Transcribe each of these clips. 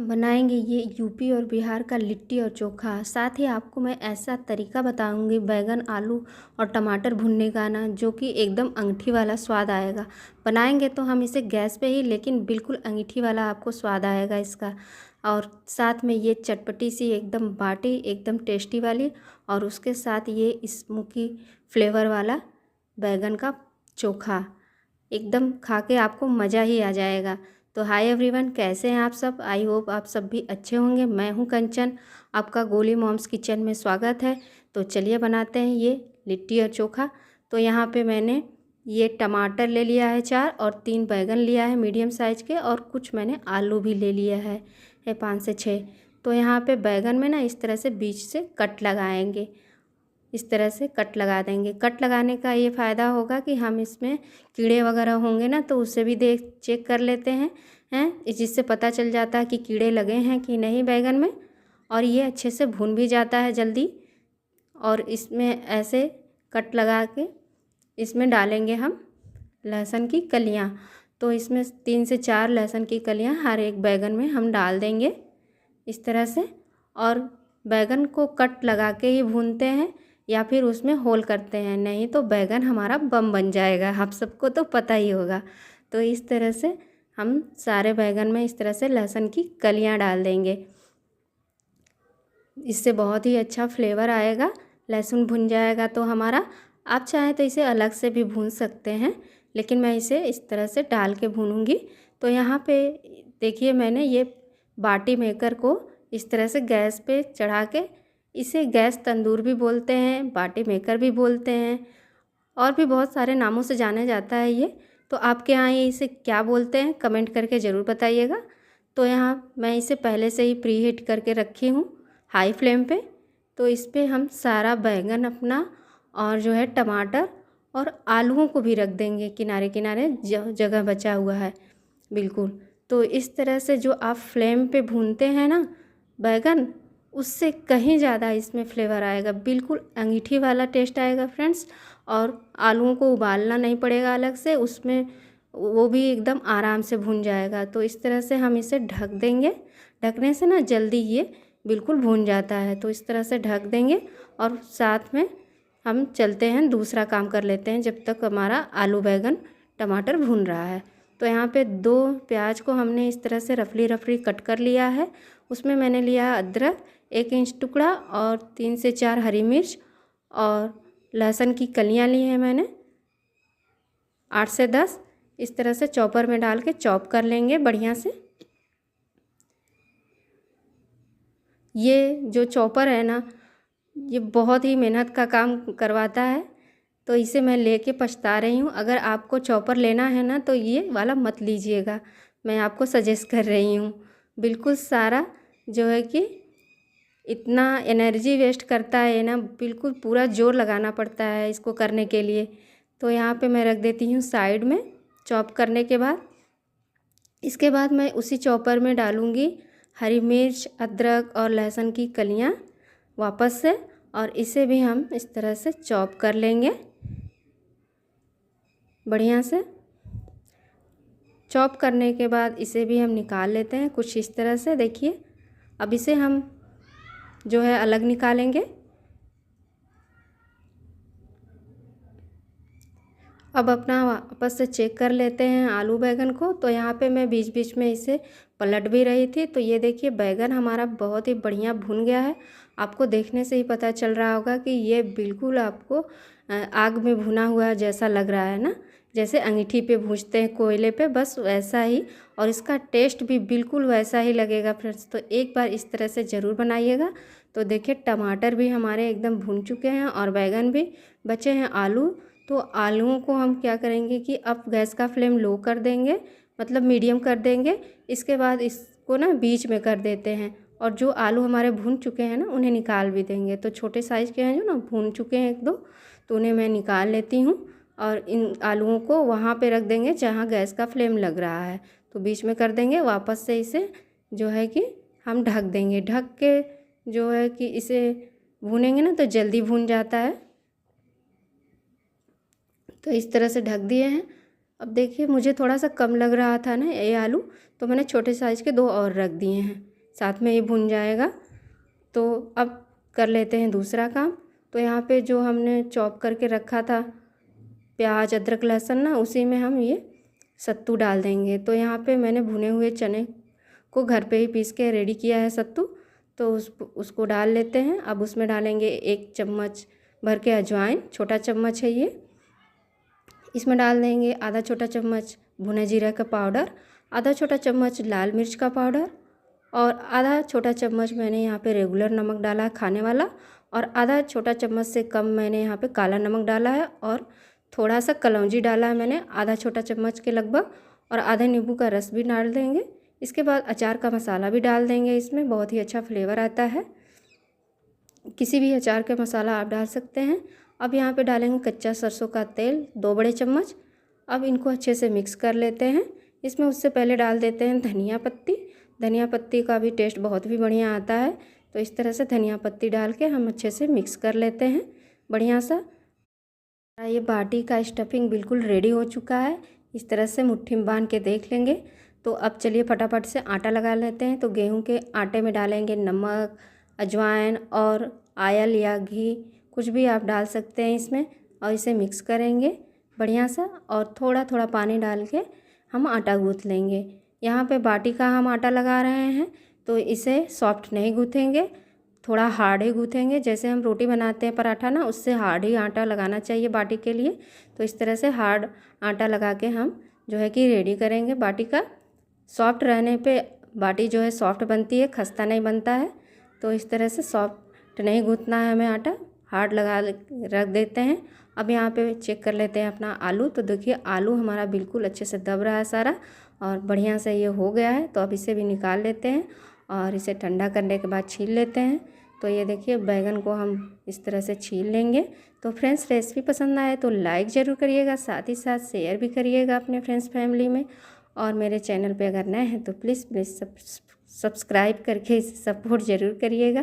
बनाएंगे ये यूपी और बिहार का लिट्टी और चोखा। साथ ही आपको मैं ऐसा तरीका बताऊंगी बैगन आलू और टमाटर भुनने का ना, जो कि एकदम अंगूठी वाला स्वाद आएगा। बनाएंगे तो हम इसे गैस पे ही, लेकिन बिल्कुल अंगूठी वाला आपको स्वाद आएगा इसका। और साथ में ये चटपटी सी एकदम बाटी, एकदम टेस्टी वाली, और उसके साथ ये स्मोकी फ्लेवर वाला बैगन का चोखा, एकदम खा के आपको मज़ा ही आ जाएगा। तो हाय एवरीवन, कैसे हैं आप सब? आई होप आप सब भी अच्छे होंगे। मैं हूं कंचन, आपका गोली मॉम्स किचन में स्वागत है। तो चलिए बनाते हैं ये लिट्टी और चोखा। तो यहाँ पे मैंने ये टमाटर ले लिया है 4, और 3 बैगन लिया है मीडियम साइज़ के, और कुछ मैंने आलू भी ले लिया है 5 से 6। तो यहाँ पे बैगन में ना इस तरह से बीच से कट लगाएंगे, इस तरह से कट लगा देंगे। कट लगाने का ये फ़ायदा होगा कि हम इसमें कीड़े वगैरह होंगे ना, तो उससे भी चेक कर लेते हैं जिससे पता चल जाता है कि कीड़े लगे हैं कि नहीं बैगन में, और ये अच्छे से भून भी जाता है जल्दी। और इसमें ऐसे कट लगा के इसमें डालेंगे हम लहसुन की कलियां। तो इसमें 3 से 4 लहसुन की कलियां हर एक बैगन में हम डाल देंगे इस तरह से। और बैगन को कट लगा के ही भूनते हैं या फिर उसमें होल करते हैं, नहीं तो बैगन हमारा बम बन जाएगा, आप सबको तो पता ही होगा। तो इस तरह से हम सारे बैगन में इस तरह से लहसुन की कलियां डाल देंगे, इससे बहुत ही अच्छा फ्लेवर आएगा। लहसुन भुन जाएगा तो हमारा, आप चाहें तो इसे अलग से भी भून सकते हैं, लेकिन मैं इसे इस तरह से डाल के भूनूंगी। तो यहाँ पे देखिए, मैंने ये बाटी मेकर को इस तरह से गैस पे चढ़ा के, इसे गैस तंदूर भी बोलते हैं, बाटी मेकर भी बोलते हैं, और भी बहुत सारे नामों से जाना जाता है ये। तो आपके यहाँ ये इसे क्या बोलते हैं कमेंट करके ज़रूर बताइएगा। तो यहाँ मैं इसे पहले से ही प्री हीट करके रखी हूँ हाई फ्लेम पे। तो इस पर हम सारा बैगन अपना, और जो है टमाटर और आलूओं को भी रख देंगे किनारे किनारे, जगह बचा हुआ है बिल्कुल। तो इस तरह से जो आप फ्लेम पे भूनते हैं ना बैगन, उससे कहीं ज़्यादा इसमें फ्लेवर आएगा, बिल्कुल अंगूठी वाला टेस्ट आएगा फ्रेंड्स। और आलूओं को उबालना नहीं पड़ेगा अलग से, उसमें वो भी एकदम आराम से भून जाएगा। तो इस तरह से हम इसे ढक देंगे, ढकने से ना जल्दी ये बिल्कुल भून जाता है। तो इस तरह से ढक देंगे, और साथ में हम चलते हैं दूसरा काम कर लेते हैं जब तक हमारा आलू बैगन टमाटर भून रहा है। तो यहाँ पे 2 प्याज को हमने इस तरह से रफली रफली कट कर लिया है। उसमें मैंने लिया अदरक 1 इंच टुकड़ा, और 3 से 4 हरी मिर्च, और लहसुन की कलियां ली हैं मैंने 8 से 10। इस तरह से चॉपर में डाल के चॉप कर लेंगे बढ़िया से। ये जो चॉपर है ना, ये बहुत ही मेहनत का काम करवाता है, तो इसे मैं लेके पछता रही हूँ। अगर आपको चॉपर लेना है ना, तो ये वाला मत लीजिएगा, मैं आपको सजेस्ट कर रही हूँ। बिल्कुल सारा जो है कि इतना एनर्जी वेस्ट करता है ना, बिल्कुल पूरा जोर लगाना पड़ता है इसको करने के लिए। तो यहाँ पे मैं रख देती हूँ साइड में चॉप करने के बाद। इसके बाद मैं उसी चॉपर में डालूँगी हरी मिर्च, अदरक और लहसुन की कलियाँ वापस से, और इसे भी हम इस तरह से चॉप कर लेंगे बढ़िया से। चॉप करने के बाद इसे भी हम निकाल लेते हैं कुछ इस तरह से, देखिए। अब इसे हम जो है अलग निकालेंगे। अब अपना वापस से चेक कर लेते हैं आलू बैगन को। तो यहाँ पे मैं बीच बीच में इसे पलट भी रही थी। तो ये देखिए बैगन हमारा बहुत ही बढ़िया भुन गया है। आपको देखने से ही पता चल रहा होगा कि ये बिल्कुल आपको आग में भुना हुआ जैसा लग रहा है ना, जैसे अंगीठी पे भूनते हैं कोयले पे, बस वैसा ही। और इसका टेस्ट भी बिल्कुल वैसा ही लगेगा फ्रेंड्स। तो एक बार इस तरह से ज़रूर बनाइएगा। तो देखिए टमाटर भी हमारे एकदम भुन चुके हैं, और बैगन भी, बचे हैं आलू। तो आलूओं को हम क्या करेंगे कि अब गैस का फ्लेम लो कर देंगे, मतलब मीडियम कर देंगे। इसके बाद इसको ना बीच में कर देते हैं, और जो आलू हमारे भून चुके हैं ना उन्हें निकाल भी देंगे। तो छोटे साइज़ के हैं जो ना भून चुके हैं 1-2, तो उन्हें मैं निकाल लेती हूँ। और इन आलूओं को वहाँ पे रख देंगे जहाँ गैस का फ्लेम लग रहा है, तो बीच में कर देंगे। वापस से इसे जो है कि हम ढक देंगे, ढक के जो है कि इसे भूनेंगे ना तो जल्दी भून जाता है। तो इस तरह से ढक दिए हैं। अब देखिए मुझे थोड़ा सा कम लग रहा था ना ये आलू, तो मैंने छोटे साइज़ के 2 और रख दिए हैं साथ में ये भुन जाएगा। तो अब कर लेते हैं दूसरा काम। तो यहाँ पे जो हमने चॉप करके रखा था प्याज अदरक लहसुन ना, उसी में हम ये सत्तू डाल देंगे। तो यहाँ पे मैंने भुने हुए चने को घर पे ही पीस के रेडी किया है सत्तू, तो उसको डाल लेते हैं। अब उसमें डालेंगे 1 चम्मच भर के अजवाइन, छोटा चम्मच है ये। इसमें डाल देंगे आधा छोटा चम्मच भुने जीरा का पाउडर, आधा छोटा चम्मच लाल मिर्च का पाउडर और आधा छोटा चम्मच मैंने यहाँ पे रेगुलर नमक डाला है खाने वाला, और आधा छोटा चम्मच से कम मैंने यहाँ पे काला नमक डाला है, और थोड़ा सा कलौंजी डाला है मैंने आधा छोटा चम्मच के लगभग, और आधा नींबू का रस भी डाल देंगे। इसके बाद अचार का मसाला भी डाल देंगे, इसमें बहुत ही अच्छा फ्लेवर आता है। किसी भी अचार का मसाला आप डाल सकते हैं। अब यहाँ पे डालेंगे कच्चा सरसों का तेल 2 बड़े चम्मच। अब इनको अच्छे से मिक्स कर लेते हैं। इसमें उससे पहले डाल देते हैं धनिया पत्ती। धनिया पत्ती का भी टेस्ट बहुत भी बढ़िया आता है। तो इस तरह से धनिया पत्ती डाल के हम अच्छे से मिक्स कर लेते हैं बढ़िया सा। ये बाटी का स्टफिंग बिल्कुल रेडी हो चुका है। इस तरह से मुट्ठी में बांध के देख लेंगे। तो अब चलिए फटाफट से आटा लगा लेते हैं। तो गेहूं के आटे में डालेंगे नमक, अजवाइन और आयल या घी, कुछ भी आप डाल सकते हैं इसमें, और इसे मिक्स करेंगे बढ़िया सा, और थोड़ा थोड़ा पानी डाल के हम आटा गूँथ लेंगे। यहाँ पे बाटी का हम आटा लगा रहे हैं, तो इसे सॉफ्ट नहीं गूँथेंगे, थोड़ा हार्ड ही गूँथेंगे। जैसे हम रोटी बनाते हैं पराठा ना, उससे हार्ड ही आटा लगाना चाहिए बाटी के लिए। तो इस तरह से हार्ड आटा लगा के हम जो है कि रेडी करेंगे बाटी का। सॉफ्ट रहने पे बाटी जो है सॉफ्ट बनती है, खस्ता नहीं बनता है। तो इस तरह से सॉफ्ट नहीं गूँथना है हमें आटा, हार्ड लगा रख देते हैं। अब यहाँ पे चेक कर लेते हैं अपना आलू। तो देखिए आलू हमारा बिल्कुल अच्छे से दब रहा है सारा, और बढ़िया से ये हो गया है। तो अब इसे भी निकाल लेते हैं और इसे ठंडा करने के बाद छील लेते हैं। तो ये देखिए बैगन को हम इस तरह से छील लेंगे। तो फ्रेंड्स रेसिपी पसंद आए तो लाइक ज़रूर करिएगा, साथ ही साथ शेयर भी करिएगा अपने फ्रेंड्स फैमिली में। और मेरे चैनल पे अगर नए हैं तो प्लीज़ सब्सक्राइब करके इसे सपोर्ट ज़रूर करिएगा।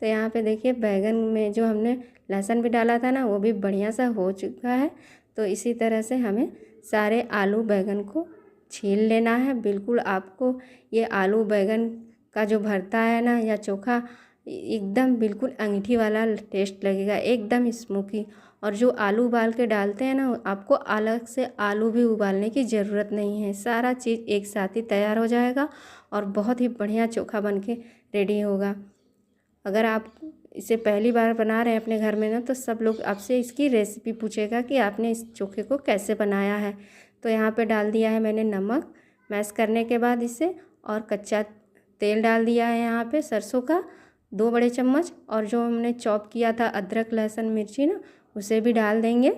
तो यहाँ पे देखिए बैगन में जो हमने लहसुन भी डाला था ना, वो भी बढ़िया सा हो चुका है। तो इसी तरह से हमें सारे आलू बैगन को छील लेना है। बिल्कुल आपको ये आलू बैगन का जो भरता है ना या चोखा, एकदम बिल्कुल अंगीठी वाला टेस्ट लगेगा, एकदम स्मोकी। और जो आलू उबाल के डालते हैं ना, आपको अलग से आलू भी उबालने की ज़रूरत नहीं है, सारा चीज़ एक साथ ही तैयार हो जाएगा और बहुत ही बढ़िया चोखा बन के रेडी होगा। अगर आप इसे पहली बार बना रहे हैं अपने घर में ना, तो सब लोग आपसे इसकी रेसिपी पूछेगा कि आपने इस चोखे को कैसे बनाया है। तो यहाँ पे डाल दिया है मैंने नमक मैश करने के बाद इसे, और कच्चा तेल डाल दिया है यहाँ पे सरसों का 2 बड़े चम्मच, और जो हमने चॉप किया था अदरक लहसुन मिर्ची ना, उसे भी डाल देंगे।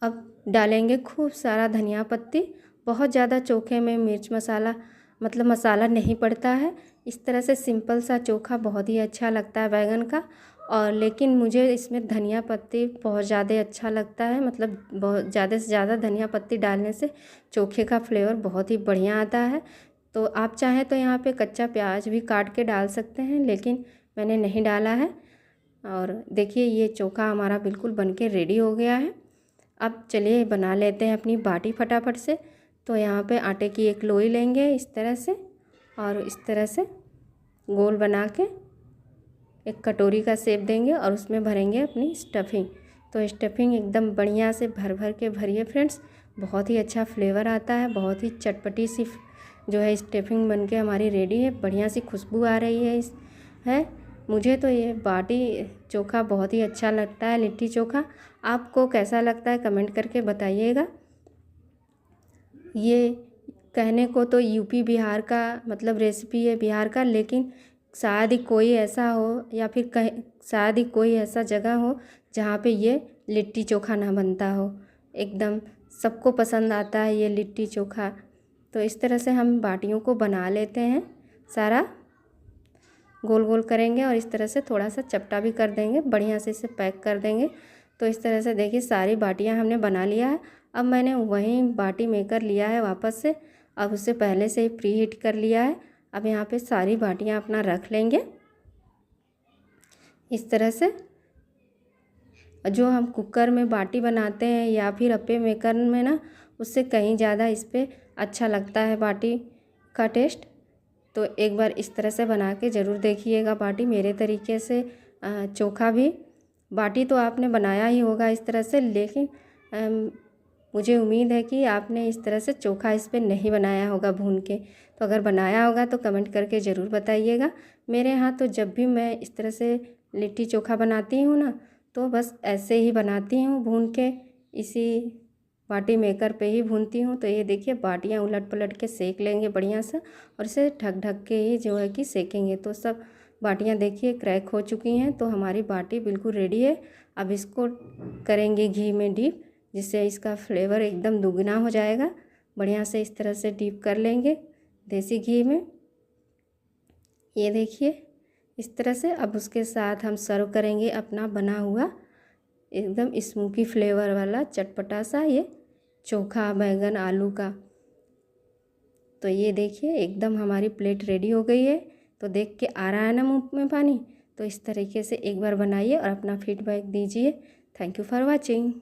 अब डालेंगे खूब सारा धनिया पत्ती। बहुत ज़्यादा चोखे में मिर्च मसाला मतलब मसाला नहीं पड़ता है। इस तरह से सिंपल सा चोखा बहुत ही अच्छा लगता है बैगन का। और लेकिन मुझे इसमें धनिया पत्ती बहुत ज़्यादा अच्छा लगता है, मतलब बहुत ज़्यादा से ज़्यादा धनिया पत्ती डालने से चोखे का फ्लेवर बहुत ही बढ़िया आता है। तो आप चाहें तो यहाँ पे कच्चा प्याज भी काट के डाल सकते हैं, लेकिन मैंने नहीं डाला है। और देखिए ये चोखा हमारा बिल्कुल बनके रेडी हो गया है। अब चलिए बना लेते हैं अपनी बाटी फटाफट से। तो यहाँ पे आटे की एक लोई लेंगे इस तरह से, और इस तरह से गोल बना के एक कटोरी का शेप देंगे और उसमें भरेंगे अपनी स्टफिंग। तो स्टफिंग एकदम बढ़िया से भर भर के भरिए फ्रेंड्स, बहुत ही अच्छा फ्लेवर आता है। बहुत ही चटपटी सी जो है स्टफिंग बनके हमारी रेडी है, बढ़िया सी खुशबू आ रही है। मुझे तो ये बाटी चोखा बहुत ही अच्छा लगता है, लिट्टी चोखा। आपको कैसा लगता है कमेंट करके बताइएगा। ये कहने को तो यूपी बिहार का मतलब रेसिपी है बिहार का, लेकिन शायद ही कोई ऐसा हो या फिर कहीं शायद ही कोई ऐसा जगह हो जहाँ पे ये लिट्टी चोखा ना बनता हो। एकदम सबको पसंद आता है ये लिट्टी चोखा। तो इस तरह से हम बाटियों को बना लेते हैं, सारा गोल गोल करेंगे और इस तरह से थोड़ा सा चपटा भी कर देंगे, बढ़िया से इसे पैक कर देंगे। तो इस तरह से देखिए सारी बाटियां हमने बना लिया है। अब मैंने वहीं बाटी मेकर लिया है वापस से, अब उसे पहले से ही प्री हीट कर लिया है। अब यहाँ पे सारी बाटियां अपना रख लेंगे इस तरह से। जो हम कुकर में बाटी बनाते हैं या फिर अप्पे मेकर में ना, उससे कहीं ज़्यादा इस पर अच्छा लगता है बाटी का टेस्ट। तो एक बार इस तरह से बना के ज़रूर देखिएगा बाटी मेरे तरीके से। चोखा भी बाटी तो आपने बनाया ही होगा इस तरह से, लेकिन मुझे उम्मीद है कि आपने इस तरह से चोखा इस पर नहीं बनाया होगा भून के। तो अगर बनाया होगा तो कमेंट करके ज़रूर बताइएगा। मेरे यहाँ तो जब भी मैं इस तरह से लिट्टी चोखा बनाती हूँ ना, तो बस ऐसे ही बनाती हूँ भून के, इसी बाटी मेकर पे ही भूनती हूँ। तो ये देखिए बाटियाँ उलट पलट के सेक लेंगे बढ़िया से, और इसे ढक ढक के ही जो है कि सेकेंगे। तो सब बाटियाँ देखिए क्रैक हो चुकी हैं, तो हमारी बाटी बिल्कुल रेडी है। अब इसको करेंगे घी में डीप, जिससे इसका फ्लेवर एकदम दुगना हो जाएगा। बढ़िया से इस तरह से डीप कर लेंगे देसी घी में, ये देखिए इस तरह से। अब उसके साथ हम सर्व करेंगे अपना बना हुआ एकदम स्मोकी फ्लेवर वाला चटपटा सा ये चोखा बैंगन आलू का। तो ये देखिए एकदम हमारी प्लेट रेडी हो गई है। तो देख के आ रहा है ना मुंह में पानी। तो इस तरीके से एक बार बनाइए और अपना फीडबैक दीजिए। Thank you for watching.